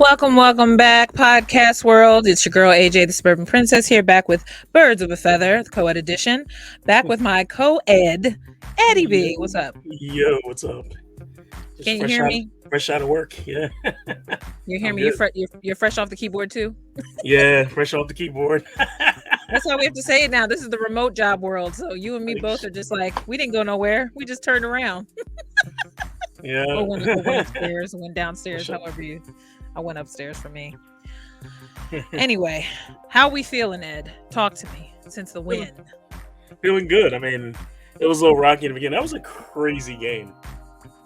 Welcome back, podcast world. It's your girl AJ, the Suburban Princess, here back with Birds of a Feather, the CoEd edition. Back with my CoEd, Eddie B. What's up? Yo, what's up? Just Can you hear me? Fresh out of work. Yeah. You hear I'm me? good. You're fresh off the keyboard too. Yeah, fresh off the keyboard. That's how we have to say it now. This is the remote job world. So you and me both are just like, we didn't go nowhere. We just turned around. Yeah. Or went upstairs, went downstairs. However you, I went upstairs for me. Anyway, how we feeling, Ed? Talk to me since the win. Feeling good. I mean, it was a little rocky in the beginning. That was a crazy game.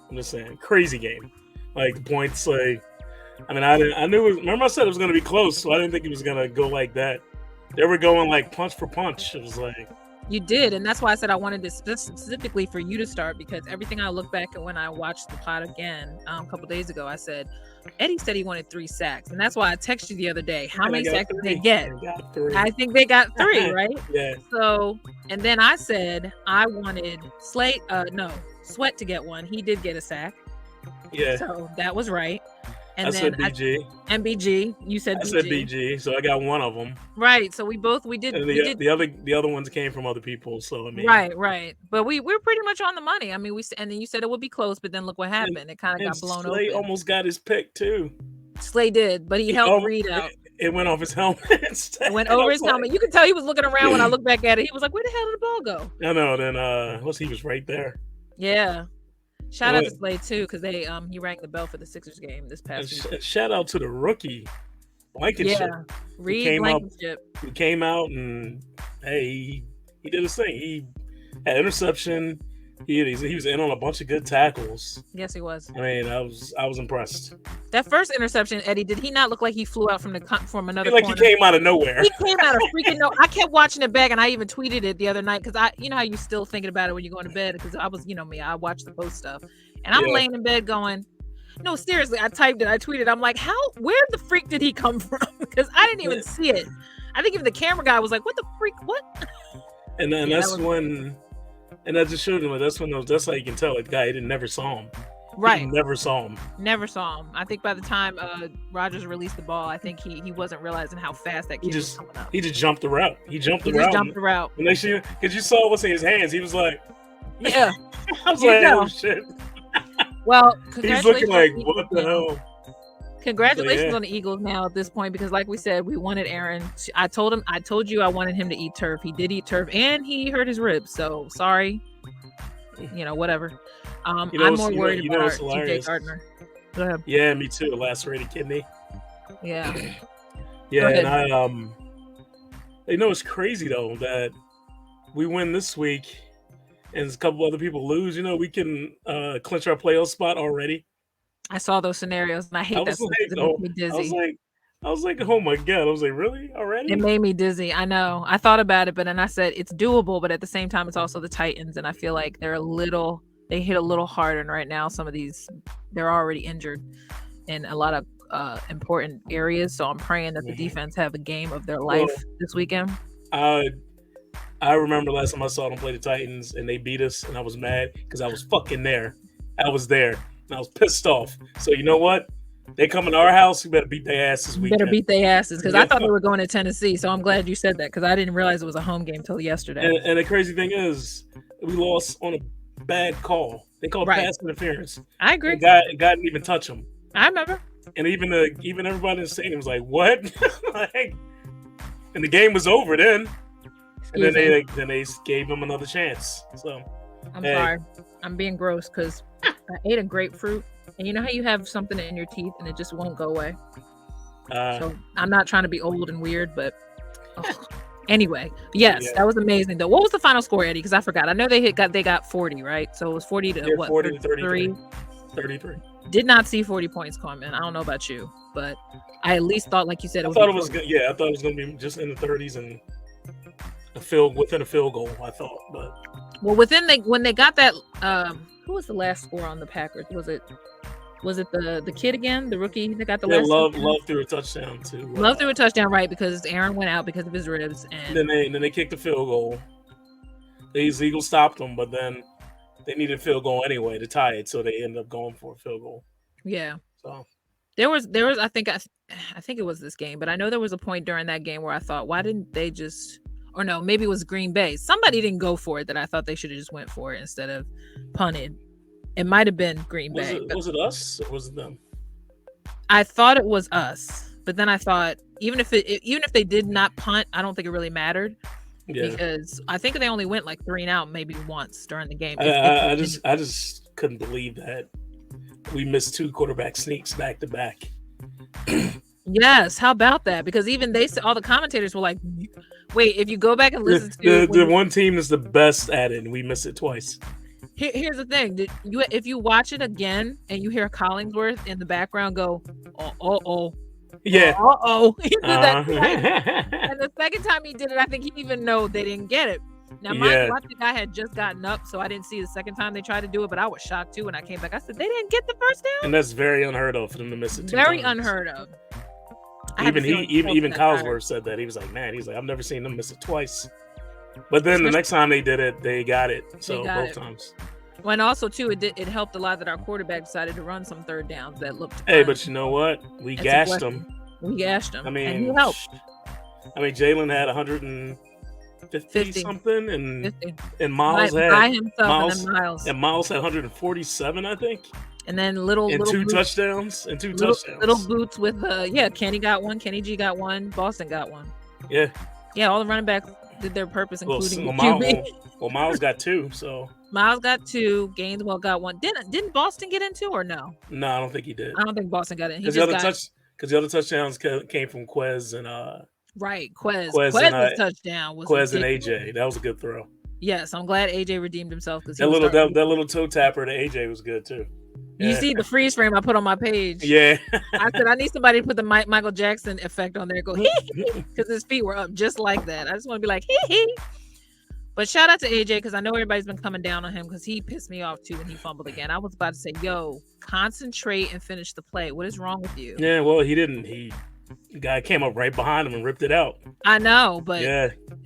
I'm just saying, crazy game. Like the points, like I mean, I knew. Remember, I said it was going to be close, so I didn't think it was going to go like that. They were going like punch for punch. It was like you did, and that's why I said I wanted this specifically for you to start, because everything I look back at when I watched the pod again a couple days ago, I said Eddie said he wanted 3 sacks, and that's why I texted you the other day. How many sacks did they get? I think they got 3, right? Yeah. So, and then I said I wanted Sweat to get 1. He did get a sack. Yeah. So that was right. And I then said BG. BG. You said BG. I said BG, so I got one of them. Right. So we did. And the other ones came from other people. So I mean, right. But we're pretty much on the money. I mean, and then you said it would be close, but then look what happened. It kind of got blown Slay open. almost got his pick too. Slay did, but he helped Reed out. It went off his helmet. It went over his helmet. You could tell he was looking around when I looked back at it. He was like, "Where the hell did the ball go?" I know. Then he was right there. Yeah. Shout out to Slade too, because he rang the bell for the Sixers game this past week. Shout out to the rookie, Blankenship. Yeah, Reed Blankenship. He came out and hey, he did his thing. He had interception. He was in on a bunch of good tackles. Yes, he was. I mean, I was impressed. That first interception, Eddie, did he not look like he flew out from another corner? He came out of nowhere. He came out of freaking no. I kept watching it back, and I even tweeted it the other night because you know how you still thinking about it when you're going to bed, because I was, me, I watched the post stuff, and I'm laying in bed going, no, seriously, I typed it, I tweeted, I'm like, where the freak did he come from? Because I didn't even see it. I think even the camera guy was like, what the freak, what? And then and that just showed him. That's how you can tell the guy never saw him. Right. He never saw him. Never saw him. I think by the time Rodgers released the ball, I think he wasn't realizing how fast that kid was coming up. He just jumped the route. He jumped the route. And because you saw what's in his hands, he was like, yeah. I was like, oh shit. Well, he's looking like, what the hell? Congratulations on the Eagles now at this point, because like we said, we wanted Aaron. I told you I wanted him to eat turf. He did eat turf, and he hurt his ribs. So sorry. Whatever. I'm more worried about TJ Gardner. Go ahead. Yeah, me too. A lacerated kidney. Yeah. Yeah, and it's crazy though that we win this week and a couple other people lose. We can clinch our playoff spot already. I saw those scenarios and I hate that. It made me dizzy. I was like, oh my God. I was like, really? Already? It made me dizzy. I know. I thought about it, but then I said it's doable, but at the same time, it's also the Titans. And I feel like they hit a little harder. And right now, some of these, they're already injured in a lot of important areas. So I'm praying that the defense have a game of their life this weekend. I remember last time I saw them play the Titans and they beat us, and I was mad because I was fucking there. I was there. And I was pissed off. So you know what? They come to our house. We better beat their asses. Better beat their asses, because I thought they were going to Tennessee. So I'm glad you said that, because I didn't realize it was a home game till yesterday. And the crazy thing is, we lost on a bad call. They called pass interference. I agree. God didn't even touch them. I remember. And even everybody in the stadium was like, "What?" And the game was over then. And then they gave him another chance. So I'm sorry. I'm being gross because I ate a grapefruit, and you know how you have something in your teeth and it just won't go away. So I'm not trying to be old and weird, but anyway, yes, that was amazing though. What was the final score, Eddie? Because I forgot. I know they got 40, right? So it was 40 to what? 40 to 33. 33. Did not see 40 points coming. I don't know about you, but I at least thought, like you said, I thought it was good. Yeah, I thought it was going to be just in the 30s and within a field goal. I thought, but when they got that, who was the last score on the Packers? Was it the kid again, the rookie that got the last? Love threw a touchdown too. Love threw a touchdown, right? Because Aaron went out because of his ribs, and then they kicked the field goal. These Eagles stopped them, but then they needed a field goal anyway to tie it, so they ended up going for a field goal. Yeah. So There was I think it was this game, but I know there was a point during that game where I thought, why didn't they just, or no, maybe it was Green Bay. Somebody didn't go for it that I thought they should have just went for it instead of punted. It might have been Green Bay. Was it us or was it them? I thought it was us, but then I thought even if they did not punt, I don't think it really mattered. Yeah. Because I think they only went like 3 and out maybe once during the game. I just couldn't believe that we missed 2 quarterback sneaks back to back. Yes, how about that? Because even they said, all the commentators were like, "Wait, if you go back and listen to the one team is the best at it, and we miss it twice." Here's the thing: if you watch it again and you hear Collingsworth in the background go, "Oh, yeah, he did that twice. And the second time he did it, I think he didn't even know they didn't get it. Now, I think I had just gotten up, so I didn't see the second time they tried to do it, but I was shocked too when I came back. I said, they didn't get the first down? And that's very unheard of for them to miss it 2 Very times. Unheard of. Even Collinsworth said that. He was like, man, I've never seen them miss it twice. But then the next time they did it, they got it. So both times. Well, and also too, it helped a lot that our quarterback decided to run some third downs that looked. Hey, but you know what? We gashed them. We gashed them. I mean, and he helped. Jalen had 150 something, and Miles had by himself, and Miles had 147, I think. And then little 2 touchdowns. Little boots with Kenny got one, Kenny G got one, Boston got one. Yeah. Yeah, all the running backs did their purpose, including QB. Well, Miles got 2, so Miles got 2, Gaineswell got 1. Didn't Boston get in 2 or no? No, I don't think he did. I don't think Boston got in. Because the other touchdowns came from Quez and right, Quez's touchdown was Quez and AJ. That was a good throw. Yes, I'm glad AJ redeemed himself because that little toe tapper to AJ was good too. Yeah. You see the freeze frame I put on my page. Yeah. I said I need somebody to put the Michael Jackson effect on there. Go because his feet were up just like that. I just want to be like hee. But shout out to AJ because I know everybody's been coming down on him because he pissed me off too when he fumbled again. I was about to say, yo, concentrate and finish the play. What is wrong with you? Yeah, well, he didn't. The guy came up right behind him and ripped it out. I know, but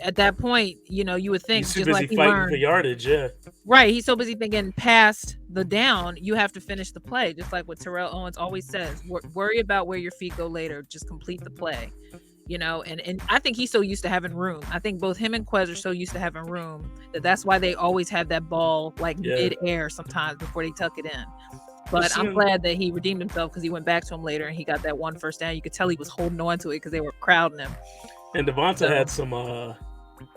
at that point, you would think he's too busy fighting for yardage. Yeah, right. He's so busy thinking past the down. You have to finish the play, just like what Terrell Owens always says. Worry about where your feet go later. Just complete the play. And I think he's so used to having room. I think both him and Quez are so used to having room that's why they always have that ball like mid-air sometimes before they tuck it in. But I'm glad that he redeemed himself because he went back to him later and he got that 1 first down. You could tell he was holding on to it because they were crowding him. And Devonta had some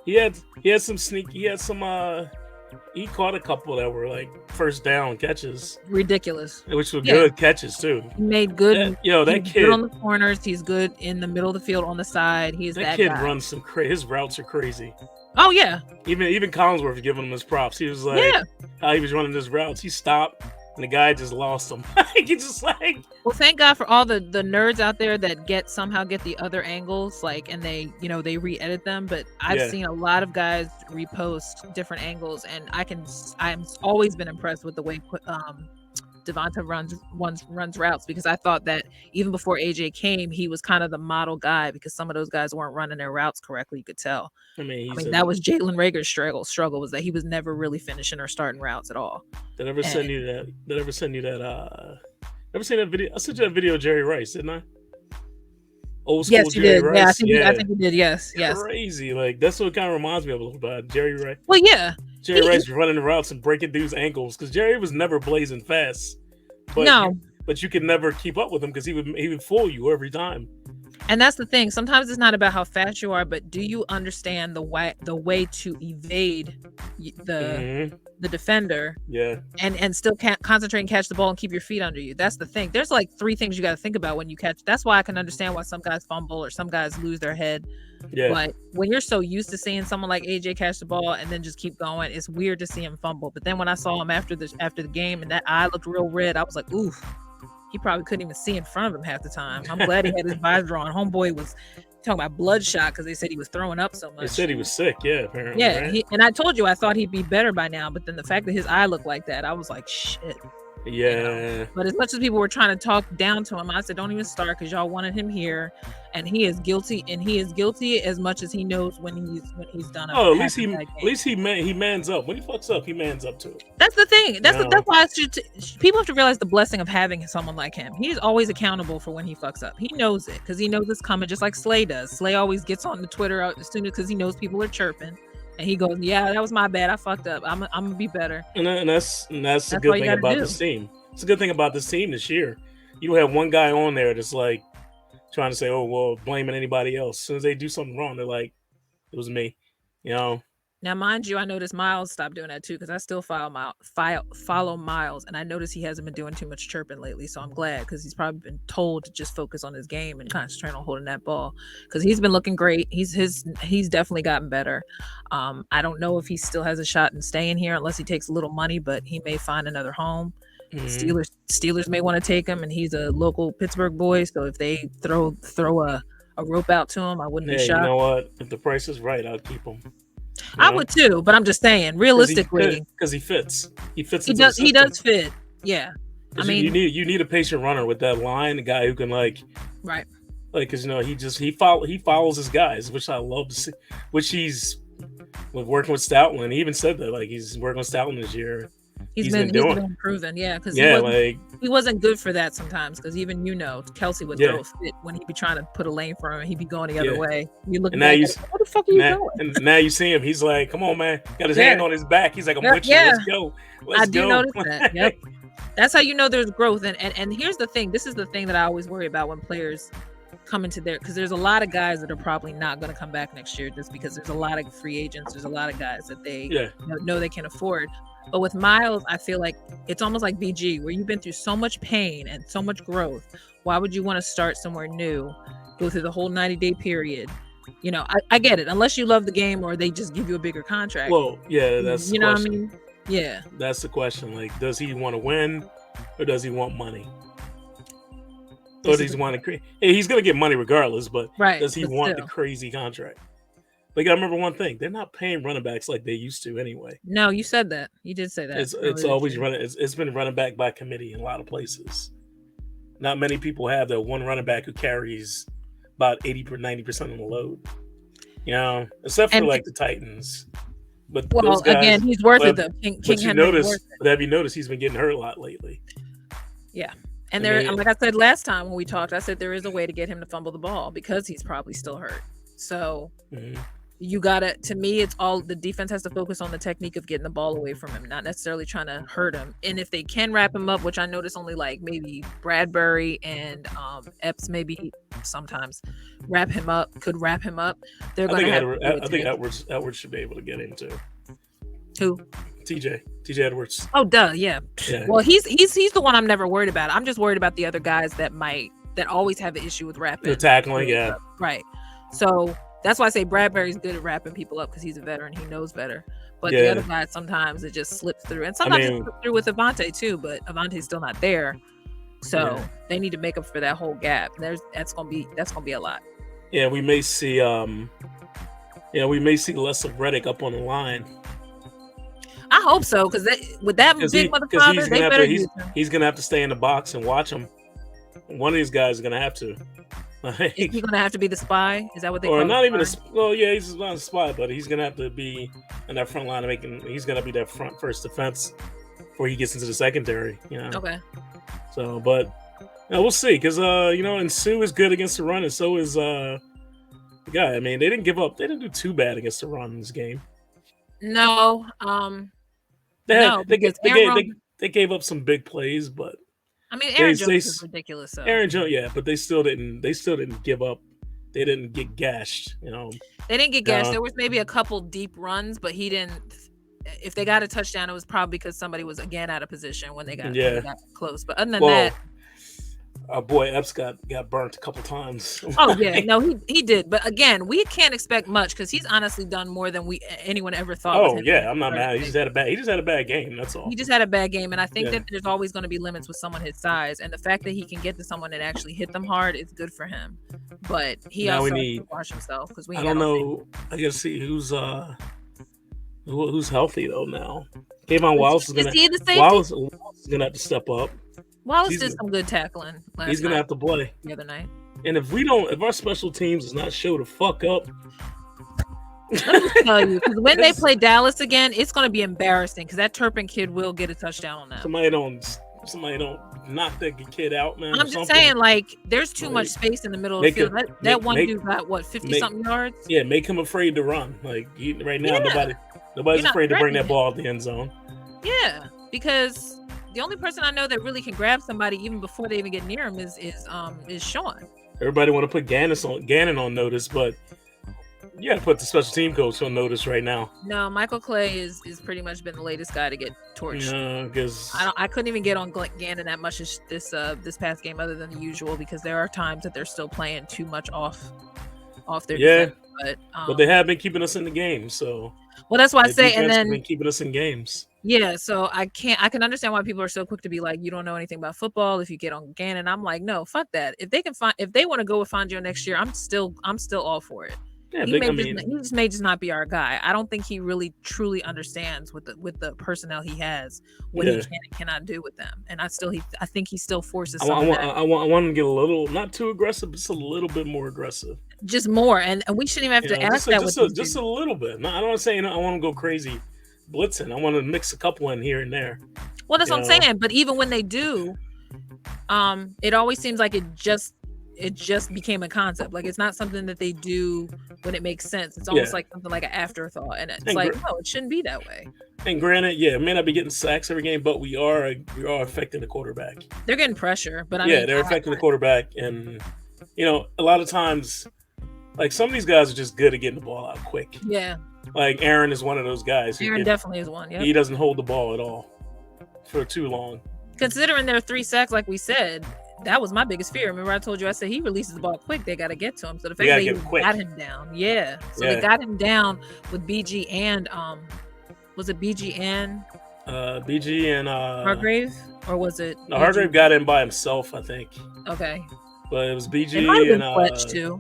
he had some sneak. He caught a couple that were like first down catches. Ridiculous. Which were good catches too. He made good. That kid good on the corners. He's good in the middle of the field on the side. That kid guy. runs some his routes are crazy. Oh yeah. Even Collinsworth giving him his props. He was like, how he was running his routes. He stopped. And the guy just lost him. He just like. Well, thank God for all the nerds out there that somehow get the other angles, and they they re-edit them. But I've seen a lot of guys repost different angles, and I'm always been impressed with the way Devonta runs routes because I thought that even before AJ came, he was kind of the model guy because some of those guys weren't running their routes correctly. You could tell. I mean that was Jalen Reagor's struggle was that he was never really finishing or starting routes at all. Did I ever send you that? Ever seen that video? I sent you that video of Jerry Rice, didn't I? Old school yes, you Jerry did. Rice. Yeah, I think you did. Yes. Crazy. Like that's what it kind of reminds me of a little bit. Jerry Rice. Well, yeah. Jerry Rice running the routes and breaking dudes' ankles because Jerry was never blazing fast. But you could never keep up with him because he would fool you every time. And that's the thing. Sometimes it's not about how fast you are, but do you understand the way to evade the defender? Yeah. And still concentrate and catch the ball and keep your feet under you. That's the thing. There's like 3 things you got to think about when you catch. That's why I can understand why some guys fumble or some guys lose their head. Yeah. But when you're so used to seeing someone like AJ catch the ball and then just keep going, it's weird to see him fumble. But then when I saw him after the game and that eye looked real red, I was like, oof. He probably couldn't even see in front of him half the time. I'm glad he had his visor on. Homeboy was talking about bloodshot because they said he was throwing up so much. They said he was sick, apparently. Yeah, right? And I told you I thought he'd be better by now, but then the fact that his eye looked like that, I was like, shit. Yeah. But as much as people were trying to talk down to him, I said, don't even start because y'all wanted him here, and he is guilty. And he is guilty as much as he knows when he's done a Oh, having a bad game. he mans up. When he fucks up, he mans up to it. That's the thing. That's why people have to realize the blessing of having someone like him. He's always accountable for when he fucks up. He knows it because he knows it's coming, just like Slay does. Slay always gets on the Twitter as soon as because he knows people are chirping. And he goes, yeah, that was my bad. I fucked up. I'm gonna be better. And that's a good thing about this team. It's a good thing about this team this year. You don't have one guy on there that's like trying to say, oh, well, blaming anybody else. As soon as they do something wrong, they're like, it was me. Now, mind you, I noticed Miles stopped doing that too because I still follow Miles, and I noticed he hasn't been doing too much chirping lately. So I'm glad because he's probably been told to just focus on his game and concentrate on holding that ball because he's been looking great. He's definitely gotten better. I don't know if he still has a shot in staying here unless he takes a little money, but he may find another home. Mm-hmm. Steelers may want to take him, and he's a local Pittsburgh boy. So if they throw a rope out to him, I wouldn't be shocked. You know what? If the price is right, I'll keep him. I would too, but I'm just saying, realistically, because he fits. He fits. He does fit. Yeah, I mean, you need a patient runner with that line, a guy who can right, because he follows his guys, which I love to see. Which he's working with Stoutland. He even said that he's working with Stoutland this year. He's been improving, because he wasn't good for that sometimes. Because even Kelsey would throw a fit when he'd be trying to put a lane for him, he'd be going the other way. You look, what the fuck are you doing? And now you see him. He's like, "Come on, man!" Got his hand on his back. He's like, "I'm with you. Let's go. Let's go." I do notice that. Yep, that's how you know there's growth. And here's the thing. This is the thing that I always worry about when players come into because there's a lot of guys that are probably not going to come back next year just because there's a lot of free agents. There's a lot of guys that they know they can afford. But with Miles, I feel like it's almost like BG, where you've been through so much pain and so much growth. Why would you want to start somewhere new, go through the whole 90-day period? I get it. Unless you love the game or they just give you a bigger contract. Well, yeah, that's the question. What I mean? Yeah. That's the question. Does he want to win or does he want money? Or does he want to create? Hey, he's going to get money regardless, but does he want the crazy contract? But you got to remember one thing: they're not paying running backs like they used to anyway. No, you said that. You did say that. It's always running. It's been running back by committee in a lot of places. Not many people have that one running back who carries about 80-90% of the load. Except for the Titans. But those guys, again, he's worth it though. But have you noticed he's been getting hurt a lot lately? Yeah. And like I said last time when we talked, I said there is a way to get him to fumble the ball because he's probably still hurt. So you gotta, to me, it's all the defense has to focus on the technique of getting the ball away from him, not necessarily trying to hurt him. And if they can wrap him up, which I notice only maybe Bradbury and Epps maybe sometimes could wrap him up. They're going to I think Edwards should be able to get him too. Who? TJ Edwards. Oh, duh, yeah. Well, he's the one I'm never worried about. I'm just worried about the other guys that always have an issue with wrapping. The tackling, yeah. Right. So that's why I say Bradbury's good at wrapping people up because he's a veteran. He knows better. But the other guys, sometimes it just slips through. And sometimes it slips through with Avante too, but Avante's still not there. So they need to make up for that whole gap. That's gonna be a lot. Yeah, we may see less of Reddick up on the line. I hope so, because with that big motherfucker, he's gonna have to stay in the box and watch him. One of these guys is gonna have to. Is he gonna have to be the spy? Is that what they call? Or not even he's not a spy, but he's gonna have to be in that front line he's gonna be that first defense before he gets into the secondary. Okay. So, but we'll see, because and Sue is good against the run, and so is the guy. I mean, they didn't give up. They didn't do too bad against the run in this game. No. They gave up some big plays, but I mean, Aaron Jones is ridiculous. So. Aaron Jones, but they still didn't give up. They didn't get gashed. They didn't get gashed. There was maybe a couple deep runs, but he didn't. If they got a touchdown, it was probably because somebody was again out of position when they got close. But other than that, our boy Epps got burnt a couple times. Oh yeah, no, he did. But again, we can't expect much because he's honestly done more than anyone ever thought. Oh yeah, I'm not mad. He just had a bad game. That's all. He just had a bad game, and I think that there's always going to be limits with someone his size, and the fact that he can get to someone and actually hit them hard is good for him. But he also has to watch himself because I don't know. I gotta see who's healthy though now. Kayvon Wallace is gonna. Is he the safety? He's gonna have to step up. Wallace did some good tackling last night. He's gonna have to play the other night. And if our special teams does not show the fuck up, let me tell you, because when they play Dallas again, it's gonna be embarrassing. Because that Turpin kid will get a touchdown on them. Somebody don't knock that kid out, man. I'm just saying, like, there's too much space in the middle of the field. That one dude got what, 50-something yards? Yeah, make him afraid to run. Like right now, nobody's afraid to bring that ball out the end zone. Yeah, because the only person I know that really can grab somebody even before they even get near him is Sean. Everybody want to put Gannon on notice, but you got to put the special team coach on notice right now. No, Michael Clay is pretty much been the latest guy to get torched. Yeah, because I couldn't even get on Gannon that much this past game, other than the usual, because there are times that they're still playing too much off their defense. But they have been keeping us in the game, so. Well, that's why I say, and then been keeping us in games. Yeah, so I can understand why people are so quick to be like, you don't know anything about football if you get on Gannon. I'm like, no, fuck that. If they want to go with Fangio next year, I'm still all for it. Yeah, he may just not be our guy. I don't think he really truly understands with the personnel he has what he can and cannot do with them. And I think he still forces. I want him to get a little, not too aggressive, but just a little bit more aggressive. Just more, and we shouldn't even have to ask that. Just a little bit. No, I don't say I want to go crazy blitzing. I want to mix a couple in here and there. Well, that's what I'm saying. But even when they do, it always seems like it just became a concept. Like, it's not something that they do when it makes sense. It's almost like something like an afterthought, and it's like, no, it shouldn't be that way. And granted, it may not be getting sacks every game, but we are affecting the quarterback. They're getting pressure, but they're affecting the quarterback, and a lot of times, like, some of these guys are just good at getting the ball out quick. Yeah. Like Aaron is one of those guys. Aaron definitely is one. Yeah. He doesn't hold the ball at all for too long. Considering there are 3 sacks, like we said, that was my biggest fear. Remember, I told you, I said he releases the ball quick. They got to get to him. So the fact that they got him down, they got him down with BG and was it BG and Hargrave, or was it? No, Hargrave got in by himself, I think. Okay. But it was BG and Fletch too.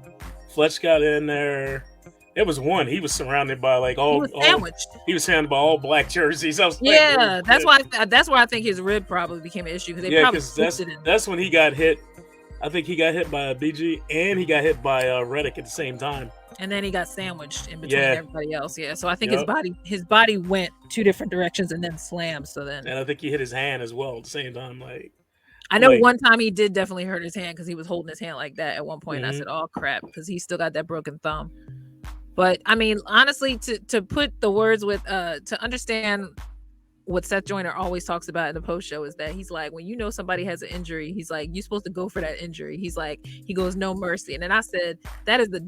Fletch got in there. It was one. He was surrounded by he was surrounded by all black jerseys. That's why I think his rib probably became an issue, because that's when he got hit. I think he got hit by BG and he got hit by Reddick at the same time. And then he got sandwiched in between everybody else. Yeah, so I think his body went 2 different directions and then slammed. And I think he hit his hand as well at the same time. Like, I know one time he did definitely hurt his hand because he was holding his hand like that at one point. Mm-hmm. And I said, "Oh crap," because he still got that broken thumb. But I mean, honestly, to put the words with to understand what Seth Joyner always talks about in the post show is that he's like, when you know somebody has an injury, he's like, you're supposed to go for that injury. He's like, he goes, no mercy. And then I said, that is the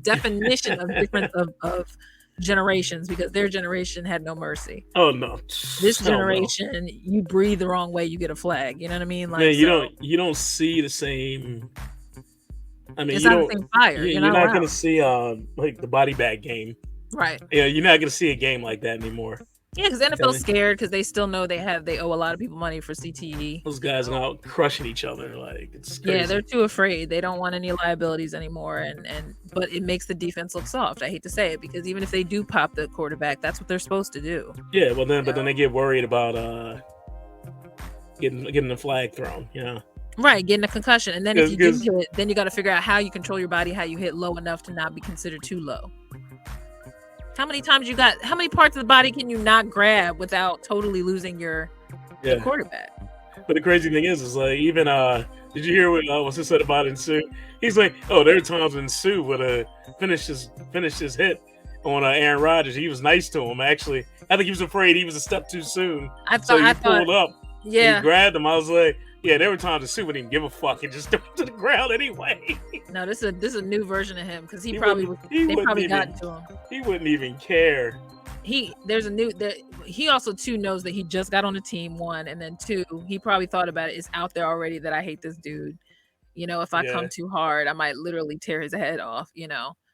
definition of difference of generations, because their generation had no mercy. Oh no, this generation, you breathe the wrong way, you get a flag. You know what I mean? Like, man, you don't see the same. I mean, it's not the same fire. You're not going to see like the body bag game, right? Yeah, you're not going to see a game like that anymore. Yeah, because NFL's scared because they still know they owe a lot of people money for CTE. Those guys are out crushing each other, like, it's crazy. Yeah, they're too afraid. They don't want any liabilities anymore, but it makes the defense look soft. I hate to say it, because even if they do pop the quarterback, that's what they're supposed to do. Yeah, well then, but then they get worried about getting the flag thrown. Right, getting a concussion, and then if you do hit, then you got to figure out how you control your body, how you hit low enough to not be considered too low. How many parts of the body can you not grab without totally losing your quarterback? But the crazy thing is like, even did you hear what he said about Nsu? He's like, oh, there are times when Nsu would have finished his hit on Aaron Rodgers. He was nice to him, actually. I think he was afraid he was a step too soon. I thought pulled up. Yeah, he grabbed him. I was like, yeah, there were times Nsu wouldn't even give a fuck and just threw him to the ground anyway. No, this is a new version of him, because they probably got to him. He wouldn't even care. He also too knows that he just got on the team, 1, and then 2, he probably thought about it. It's out there already that I hate this dude. If I come too hard, I might literally tear his head off. Because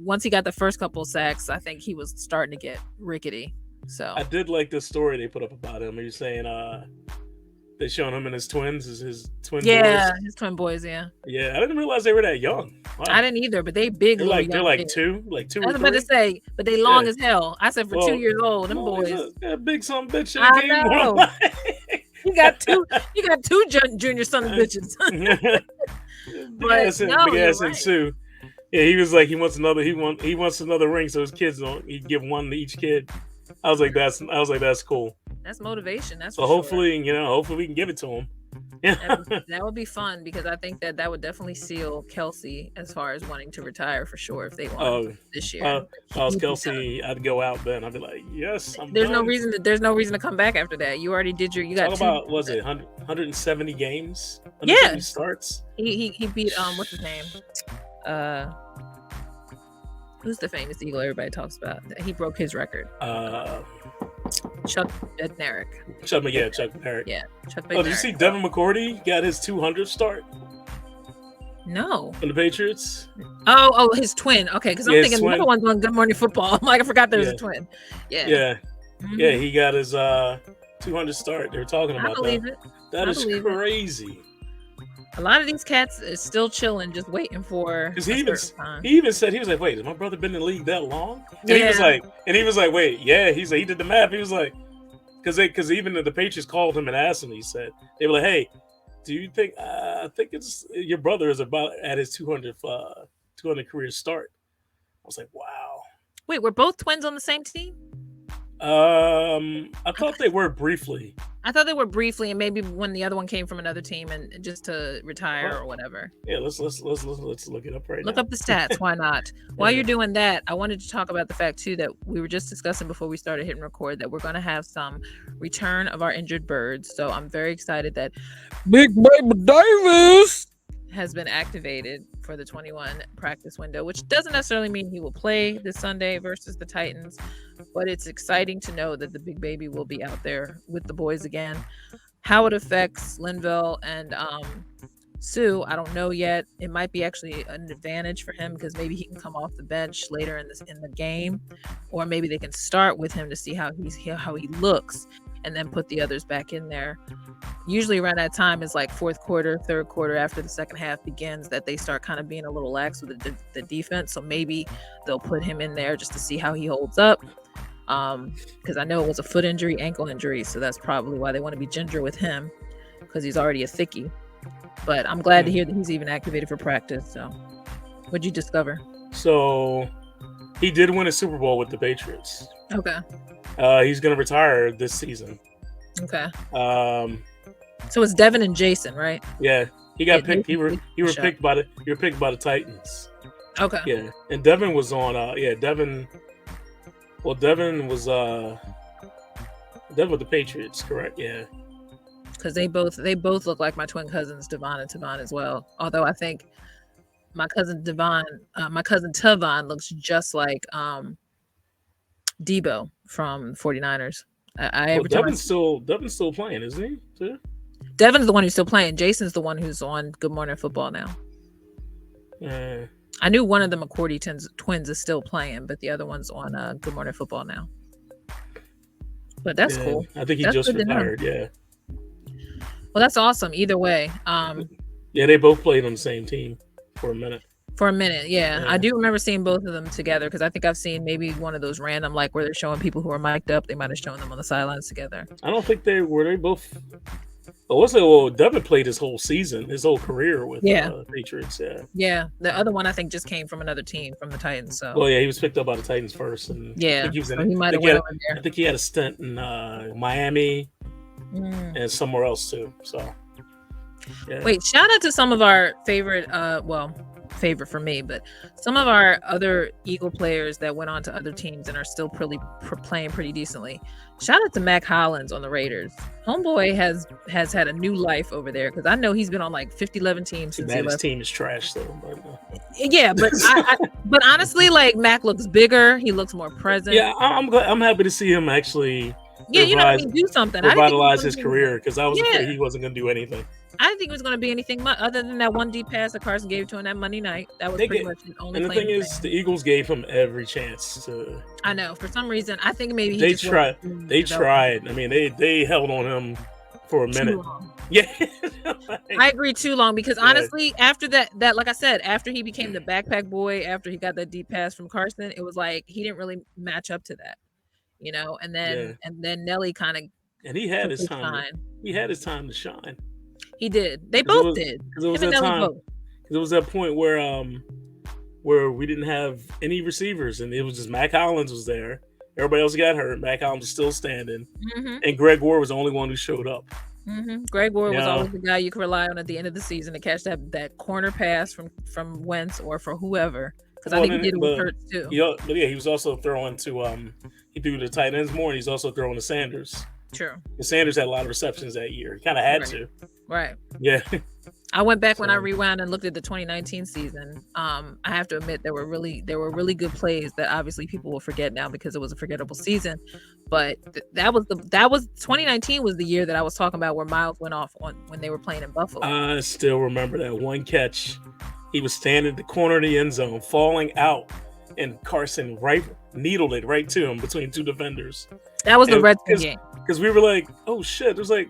once he got the first couple of sacks, I think he was starting to get rickety. So I did like this story they put up about him. He was saying They showing him and his twins, his twin Yeah, boys. his twin boys. Yeah, Yeah, I didn't realize they were that young. Wow. I didn't either, but they big little They're young like kids. two I or was about to three. say, but they long Yeah. as hell. I said for Well, 2 years old, them no, he's boys. a big son of a bitch in I the game. know. You got two junior son of bitches. Big ass you're and Sue. Yeah, he was like he wants another ring, so his kids don't. He'd give one to each kid. I was like that's cool. That's motivation. That's So for hopefully we can give it to him. that would be fun because I think that would definitely seal Kelsey as far as wanting to retire for sure if they want this year. If I was Kelsey, I'd go out then. I'd be like, yes, there's done. no reason to come back after that. You already did you got about 170 games? 170 starts. He beat what's his name? Who's the famous Eagle everybody talks about? He broke his record. Chuck Bednarik. Chuck Bednarik. Yeah, Chuck Bednarik. Oh, did you see Devin McCourty got his 200th start? No. For the Patriots? Oh, his twin. Okay, because I'm thinking the other one's on Good Morning Football. I'm like, I forgot there was a twin. Yeah. Yeah. Mm-hmm. Yeah, he got his 200 start. They were talking about that. That is crazy. A lot of these cats is still chilling, just waiting for. Because he even said, he was like, "Wait, has my brother been in the league that long?" And he was like, "Wait, yeah." He's like, he did the math. He was like, because even the Patriots called him and asked him. He said they were like, "Hey, do you think? I think it's your brother is about at his 200th career start." I was like, "Wow." Wait, were both twins on the same team? I thought they were briefly. And maybe when the other one came from another team and just to retire or whatever. Yeah, let's look it up right now. Look up the stats. Why not? While you're doing that, I wanted to talk about the fact too that we were just discussing before we started hitting record that we're going to have some return of our injured birds. So I'm very excited that Big Baby Davis has been activated for the 21 practice window, which doesn't necessarily mean he will play this Sunday versus the Titans, but it's exciting to know that the big baby will be out there with the boys again. How it affects Linville and Sue, I don't know yet. It might be actually an advantage for him because maybe he can come off the bench later in the game, or maybe they can start with him to see how he looks and then put the others back in there. Usually around that time is like fourth quarter, third quarter, after the second half begins, that they start kind of being a little lax with the defense. So maybe they'll put him in there just to see how he holds up. Because I know it was a foot injury, ankle injury. So that's probably why they want to be ginger with him, because he's already a thickie. But I'm glad to hear that he's even activated for practice. So what'd you discover? So he did win a Super Bowl with the Patriots. Okay. He's going to retire this season. Okay. So it's Devin and Jason, right? Yeah, he got picked. He were picked by the Titans. Okay. Yeah, and Devin was on. Devin. Well, Devin was with the Patriots, correct? Yeah. Because they both look like my twin cousins, Devon and Tavon, as well. Although I think my cousin Tavon looks just like Debo from 49ers. Devin's still playing, isn't he? Too? Devin's the one who's still playing. Jason's the one who's on Good Morning Football now. I knew one of the McCourty twins is still playing, but the other one's on Good Morning Football now. But that's cool. I think he just retired. Yeah. Well, that's awesome. Either way. Yeah, they both played on the same team for a minute. Yeah. I do remember seeing both of them together because I think I've seen maybe one of those random, like where they're showing people who are mic'd up. They might have shown them on the sidelines together. I don't think they both. Well, Devin played his whole season, his whole career with Patriots. Yeah. Yeah. The other one I think just came from another team, from the Titans. So. Well, yeah, he was picked up by the Titans first, and I think he was he might have went over there. I think he had a stint in Miami and somewhere else too. So. Yeah. Wait, shout out to some of our favorite favorite for me, but some of our other Eagle players that went on to other teams and are still playing pretty decently. Shout out to Mac Hollins on the Raiders. Homeboy has had a new life over there, because I know he's been on like 50-11 teams since he left. His team is trash though. Yeah, but but honestly, like, Mac looks bigger. He looks more present. Yeah, I'm happy to see him actually. Yeah, do something. Revitalize his career, because I was afraid he wasn't going to do anything. I didn't think it was going to be anything other than that one deep pass that Carson gave to him that Monday night. That was pretty much his only. And the thing is, the Eagles gave him every chance to. I know. For some reason, I think maybe they tried. I mean, they held on him for a Too minute. long. Yeah, I agree, too long, because honestly, after that, like I said, after he became the backpack boy, after he got that deep pass from Carson, it was like he didn't really match up to that, and yeah. then Nelly kind of And he had took his his time. shine. He had his time to shine. He did. They Because both did. it was Him and that Nelly time. both. Because it was that point where we didn't have any receivers, and it was just Mac Hollins was there. Everybody else got hurt. Mac Hollins was still standing, and Greg Ward was the only one who showed up. Greg Ward was always the guy you could rely on at the end of the season to catch that corner pass from Wentz or for whoever. Because I think he did it with Hurts too. But yeah, he was also throwing to he threw the tight ends more, and he's also throwing to Sanders. True. Sanders had a lot of receptions that year. He kind of had to. Right. Yeah. I went back when I rewound and looked at the 2019 season. I have to admit there were really good plays that obviously people will forget now because it was a forgettable season. But that was 2019 was the year that I was talking about where Miles went off when they were playing in Buffalo. I still remember that one catch. He was standing at the corner of the end zone, falling out, and Carson needled it right to him between two defenders. That was the Redskins game. Because we were like, oh shit. I was like,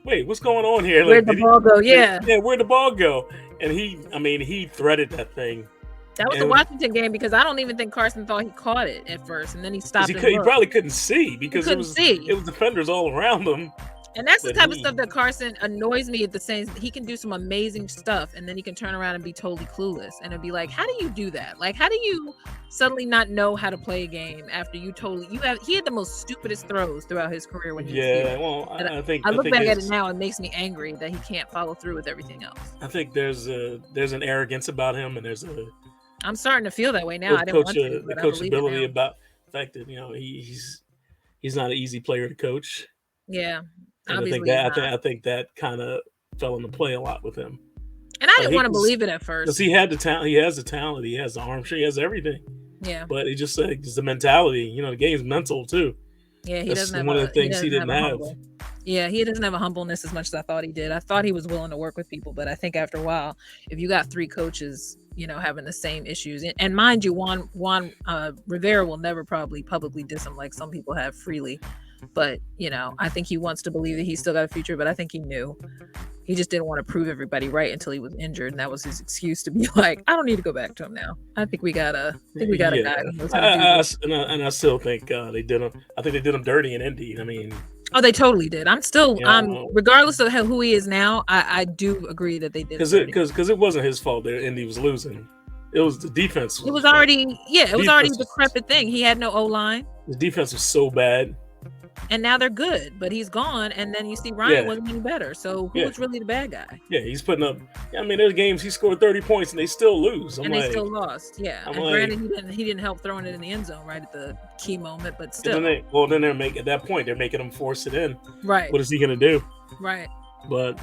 wait, what's going on here? Where'd the ball go? Yeah. Yeah, where'd the ball go? And he threaded that thing. That was the Washington game because I don't even think Carson thought he caught it at first, and then he stopped. He probably couldn't see because it was defenders all around him. And that's the type of stuff that Carson annoys me at the same. He can do some amazing stuff, and then he can turn around and be totally clueless. And it'd be like, how do you do that? Like, how do you suddenly not know how to play a game after he had the most stupidest throws throughout his career when he was here. Well, I look back at it now, it makes me angry that he can't follow through with everything else. I think there's an arrogance about him, and I'm starting to feel that way now. I didn't want to, the coachability about the fact that he's not an easy player to coach. Yeah. And I think that kind of fell into play a lot with him. And I didn't want to believe it at first. Because he had the talent, he has the talent, he has the arm, he has everything. Yeah. But it just the mentality, the game's mental too. Yeah, That's one of the things he didn't have. Yeah, he doesn't have a humbleness as much as I thought he did. I thought he was willing to work with people, but I think after a while, if you got three coaches, having the same issues, and mind you, Juan Rivera will never probably publicly diss him like some people have freely. But, I think he wants to believe that he's still got a future, but I think he knew. He just didn't want to prove everybody right until he was injured, and that was his excuse to be like, I don't need to go back to him now. I think we got a guy who knows how to do this. And I still think they did him. I think they did him dirty in Indy. I mean, oh, they totally did. I'm still, regardless of who he is now, I do agree that they did. Because it wasn't his fault that Indy was losing. It was the defense. It was already a decrepit thing. He had no O-line. The defense was so bad. And now they're good, but he's gone. And then you see Ryan wasn't any better. So who's really the bad guy? Yeah, he's putting up. I mean, there's games he scored 30 points and they still lose. They still lost. Yeah. Granted, he didn't help throwing it in the end zone right at the key moment, but still. Then they're making at that point they're making him force it in. Right. What is he gonna do? Right. But.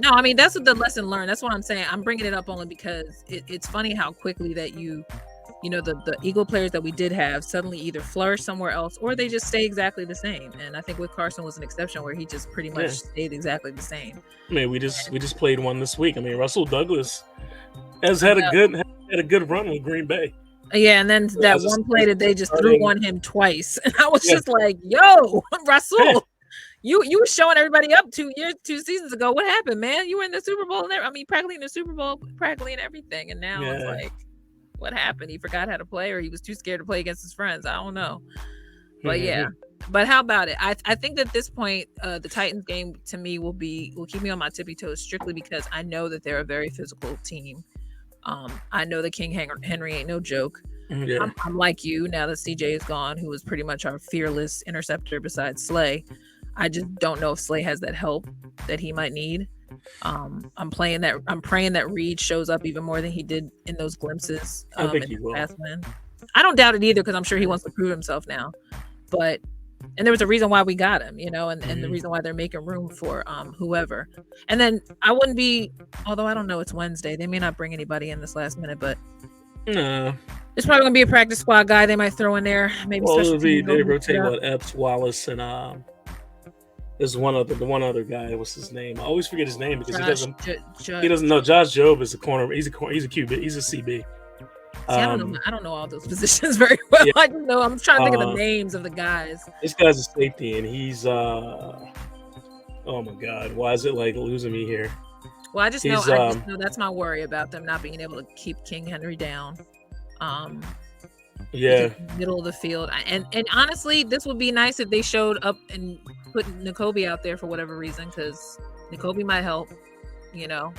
No, I mean that's what the lesson learned. That's what I'm saying. I'm bringing it up only because it's funny how quickly that the Eagle players that we did have suddenly either flourish somewhere else or they just stay exactly the same. And I think with Carson was an exception where he just pretty much stayed exactly the same. I mean, we just played one this week. I mean, Russell Douglas has had a good run with Green Bay. Yeah, and then that one play that they just threw on him twice, and I was just like, "Yo, Russell, you were showing everybody up 2 seasons ago. What happened, man? You were in the Super Bowl, and practically in the Super Bowl, practically in everything, and now it's like." What happened? He forgot how to play, or he was too scared to play against his friends. I don't know, but yeah. But how about it? I think that at this point, the Titans game to me will keep me on my tippy toes strictly because I know that they're a very physical team. I know that King Henry ain't no joke. Yeah. I'm like you now that CJ is gone, who was pretty much our fearless interceptor besides Slay. I just don't know if Slay has that help that he might need. I'm praying that Reed shows up even more than he did in those glimpses. I think he will. I don't doubt it either because I'm sure he wants to prove himself now. And there was a reason why we got him, and the reason why they're making room for whoever. And then I wouldn't be, although I don't know, it's Wednesday. They may not bring anybody in this last minute, but no. It's probably gonna be a practice squad guy they might throw in there. Maybe they rotate Epps, Wallace, and there's one other guy. What's his name? I always forget his name because he doesn't know. Josh Jobe is a corner. He's a QB. He's a CB. I don't know all those positions very well. Yeah. I just know I'm trying to think of the names of the guys. This guy's a safety, and he's Oh my God, why is it like losing me here? Well, He's I just know that's my worry about them not being able to keep King Henry down. Because yeah, middle of the field, and honestly, this would be nice if they showed up and put N'Kobe out there for whatever reason, because N'Kobe might help. You know,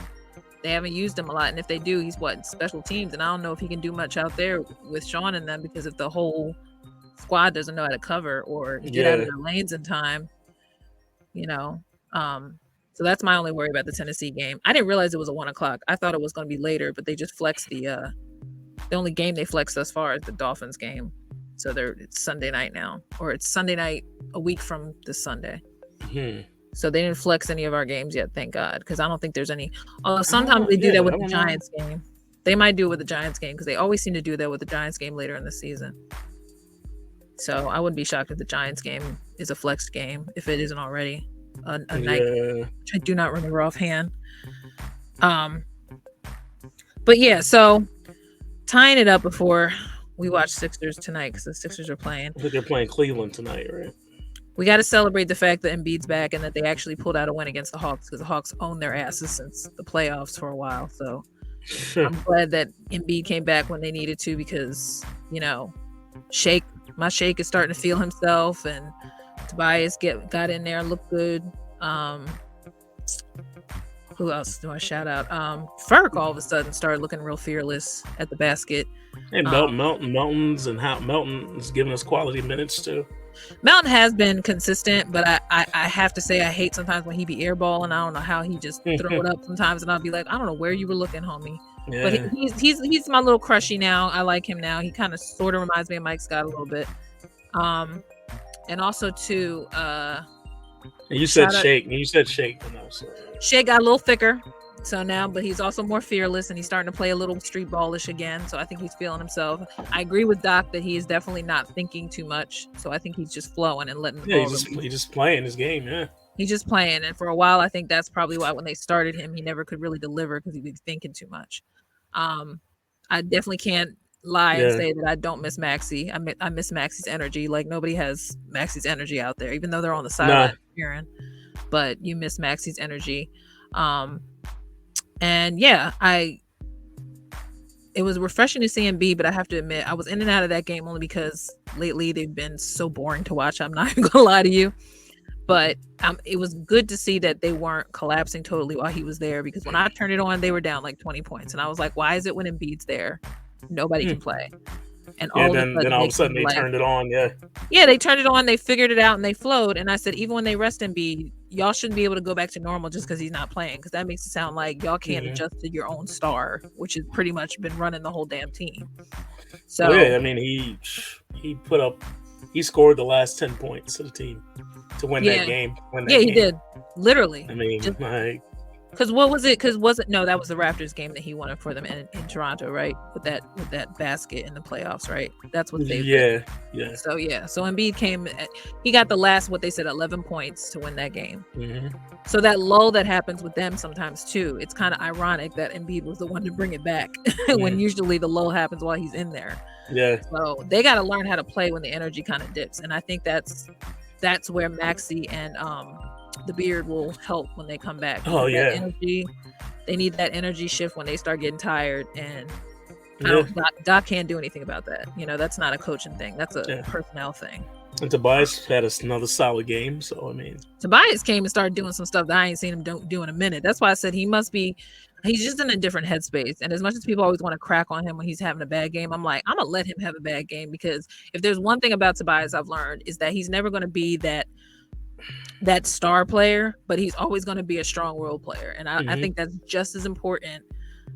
they haven't used him a lot, and if they do, he's special teams, and I don't know if he can do much out there with Sean and them, because if the whole squad doesn't know how to cover or get out of yeah. their lanes in time, you know. So that's my only worry about the Tennessee game. I didn't realize it was a 1:00. I thought it was going to be later, but they just flexed the only game they flexed thus far is the Dolphins game. So it's Sunday night now, or it's Sunday night a week from this Sunday. So they didn't flex any of our games yet, thank God, because I don't think there's any. Sometimes they do that with the Giants game. They might do it with the Giants game, because they always seem to do that with the Giants game later in the season. So I wouldn't be shocked if the Giants game is a flexed game, if it isn't already a night, which I do not remember offhand. But yeah, so tying it up before we watch Sixers tonight, because the Sixers are playing. I think they're playing Cleveland tonight, right? We got to celebrate the fact that Embiid's back and that they actually pulled out a win against the Hawks, because the Hawks own their asses since the playoffs for a while. So I'm glad that Embiid came back when they needed to, because, my Shake is starting to feel himself, and Tobias got in there and looked good. Who else do I shout out? Ferg all of a sudden started looking real fearless at the basket. And Melton's giving us quality minutes too. Melton has been consistent, but I have to say I hate sometimes when he be airballing. I don't know how he just throw it up sometimes, and I'll be like, I don't know where you were looking, homie. Yeah. But he's my little crushy now. I like him now. He kind of sort of reminds me of Mike Scott a little bit. And also too. You said Shake. Shake got a little thicker. So now, but he's also more fearless, and he's starting to play a little street ballish again. So I think he's feeling himself. I agree with Doc that he is definitely not thinking too much. So I think he's just flowing and letting. Yeah, he's just playing his game. Yeah, he's just playing, and for a while, I think that's probably why when they started him, he never could really deliver, because he'd be thinking too much. I definitely can't lie and say that I don't miss Maxey. I miss Maxey's energy. Like, nobody has Maxey's energy out there, even though they're on the sideline cheering. But you miss Maxey's energy. And yeah, it was refreshing to see Embiid, but I have to admit, I was in and out of that game only because lately they've been so boring to watch. I'm not even gonna lie to you, but it was good to see that they weren't collapsing totally while he was there, because when I turned it on, they were down like 20 points, and I was like, why is it when Embiid's there, nobody can play? And then all of a sudden they turned it on. Yeah, they turned it on. They figured it out and they flowed. And I said, even when they rest Embiid, y'all shouldn't be able to go back to normal just because he's not playing, because that makes it sound like y'all can't adjust to your own star, which has pretty much been running the whole damn team. So I mean, he scored the last 10 points to the team to win that game. He did, literally. I mean, because what was it? No, that was the Raptors game that he won it for them in Toronto, right? With that basket in the playoffs, right? That's what they did. So Embiid came. He got the last, what they said, 11 points to win that game. So that lull that happens with them sometimes too. It's kind of ironic that Embiid was the one to bring it back when usually the lull happens while he's in there. Yeah. So they got to learn how to play when the energy kind of dips, and I think that's where Maxey and the Beard will help when they come back. Energy, they need that energy shift when they start getting tired, and Doc can't do anything about that. That's not a coaching thing. That's a personnel thing. And Tobias had another solid game. So I mean, Tobias came and started doing some stuff that I ain't seen him do in a minute. That's why I said he's just in a different headspace. And as much as people always want to crack on him when he's having a bad game, I'm like, I'm gonna let him have a bad game, because if there's one thing about Tobias I've learned, is that he's never going to be that star player, but he's always going to be a strong role player. And I think that's just as important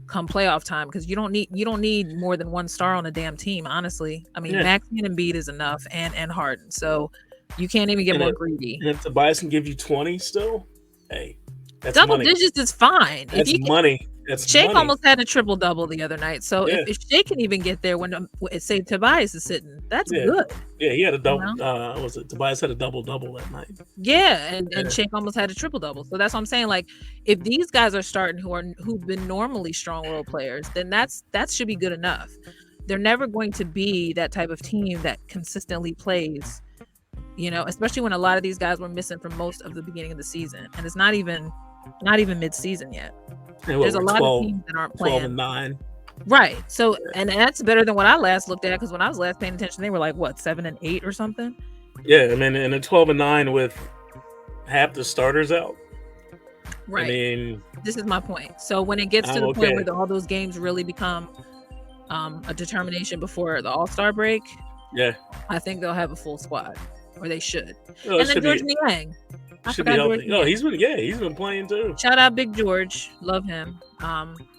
come playoff time, because you don't need more than one star on a damn team, honestly. I mean, Maxey and Embiid is enough, and Harden, so you can't even get more greedy. And if Tobias can give you 20 still, hey, that's double money. Digits is fine. That's money. That's Shake money. almost had a triple-double the other night. So if Shake can even get there when say Tobias is sitting, that's good. Yeah, he had a double. Tobias had a double-double that night. Yeah, and Shake almost had a triple-double. So that's what I'm saying. Like, if these guys are starting who've been normally strong role players, then that should be good enough. They're never going to be that type of team that consistently plays especially when a lot of these guys were missing for most of the beginning of the season, and it's not even mid-season yet. There's a lot of teams that aren't playing. 12-9. Right. So, and that's better than what I last looked at, because when I was last paying attention, they were like, what, 7-8 or something? Yeah, I mean, and a 12-9 with half the starters out. Right. I mean, this is my point. So when it gets to the point where all those games really become a determination before the All-Star break, I think they'll have a full squad, or they should. And then George Niang. Should be healthy. Oh, he's been playing too. Shout out Big George, love him.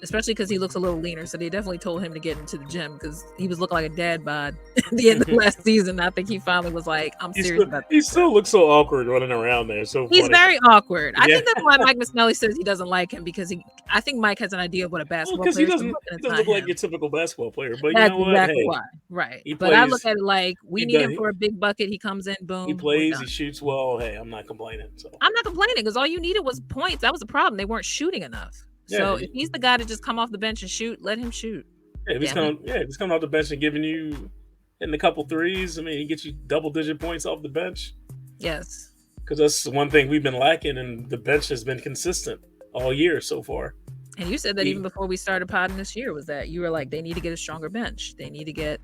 Especially because he looks a little leaner, so they definitely told him to get into the gym because he was looking like a dad bod at the end of last season. I think he finally was like, "I'm serious about this." He still looks so awkward running around there. So he's very awkward. I think that's why Mike Misnelli says he doesn't like him, because I think Mike has an idea of what a basketball player is. Because he doesn't look like your typical basketball player. But that's you know exactly what? Right. But I look at it like we need him for a big bucket. He comes in, boom. He plays. He shoots well. Hey, I'm not complaining. So I'm not complaining, because all you needed was points. That was the problem. They weren't shooting enough. So if he's the guy to just come off the bench and shoot, let him shoot. Yeah, if he's coming off the bench and giving you hitting a couple threes, I mean, he gets you double-digit points off the bench. Yes. Because that's one thing we've been lacking, and the bench has been consistent all year so far. And you said that even before we started podding this year, was that you were like, they need to get a stronger bench. They need to get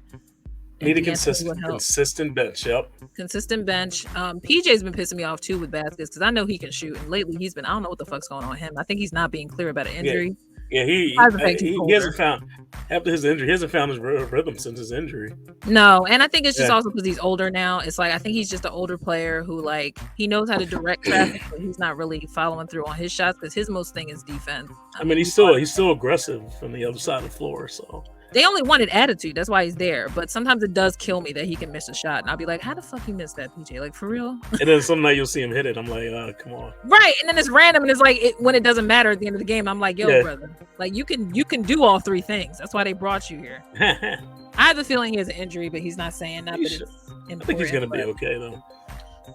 a consistent bench. Yep. Consistent bench. PJ's been pissing me off too with baskets, because I know he can shoot, and lately he's been, I don't know what the fuck's going on with him. I think he's not being clear about an injury. Yeah, he hasn't found, after his injury, he hasn't found his rhythm since his injury. No, and I think it's just also because he's older now. It's like, I think he's just an older player who, like, he knows how to direct traffic, but he's not really following through on his shots, because his most thing is defense. I mean, he's still aggressive from the other side of the floor, so. They only wanted attitude. That's why he's there. But sometimes it does kill me that he can miss a shot. And I'll be like, how the fuck you missed that, PJ? Like, for real? And then some night you'll see him hit it. I'm like, come on. Right. And then it's random. And it's like, when it doesn't matter at the end of the game, I'm like, yo, brother. Like, you can do all three things. That's why they brought you here. I have a feeling he has an injury, but he's not saying that. But it's important. I think he's going to be okay, though.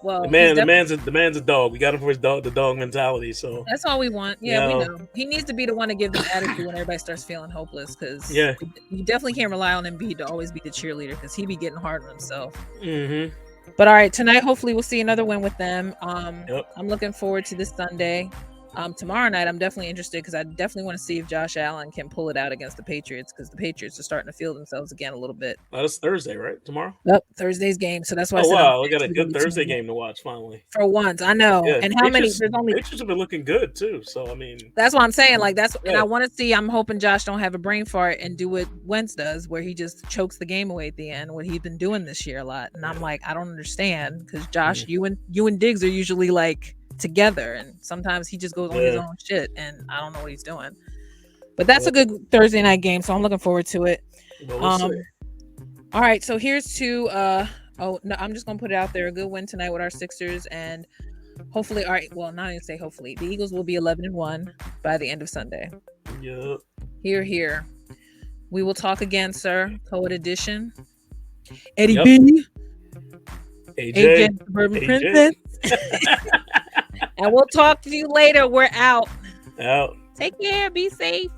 Well, the man's a dog. We got him for the dog mentality. So that's all we want. Yeah, we know he needs to be the one to give them attitude when everybody starts feeling hopeless. Because you definitely can't rely on Embiid to always be the cheerleader, because he be getting hard on himself. Mm-hmm. But all right, tonight hopefully we'll see another win with them. I'm looking forward to this Sunday. Tomorrow night, I'm definitely interested, because I definitely want to see if Josh Allen can pull it out against the Patriots, because the Patriots are starting to feel themselves again a little bit. That's Thursday, right? Tomorrow? Yep, Thursday's game. So that's why we got a good Thursday game to watch finally. For once, I know. Yeah, and how many? There's only Patriots have been looking good too. So I mean, that's what I'm saying. Like and I want to see. I'm hoping Josh don't have a brain fart and do what Wentz does, where he just chokes the game away at the end. What he's been doing this year a lot, and I'm like, I don't understand, because Josh, you and Diggs are usually like together, and sometimes he just goes on his own shit, and I don't know what he's doing. But that's a good Thursday night game, so I'm looking forward to it. All right, so here's to I'm just gonna put it out there, a good win tonight with our Sixers, and hopefully, all right, well, not even say hopefully, the Eagles will be 11-1 by the end of Sunday. Yep. Here. We will talk again, sir. CoEd edition. Eddie B. AJ Suburban Princess. And we'll talk to you later. We're out. Out. Take care. Be safe.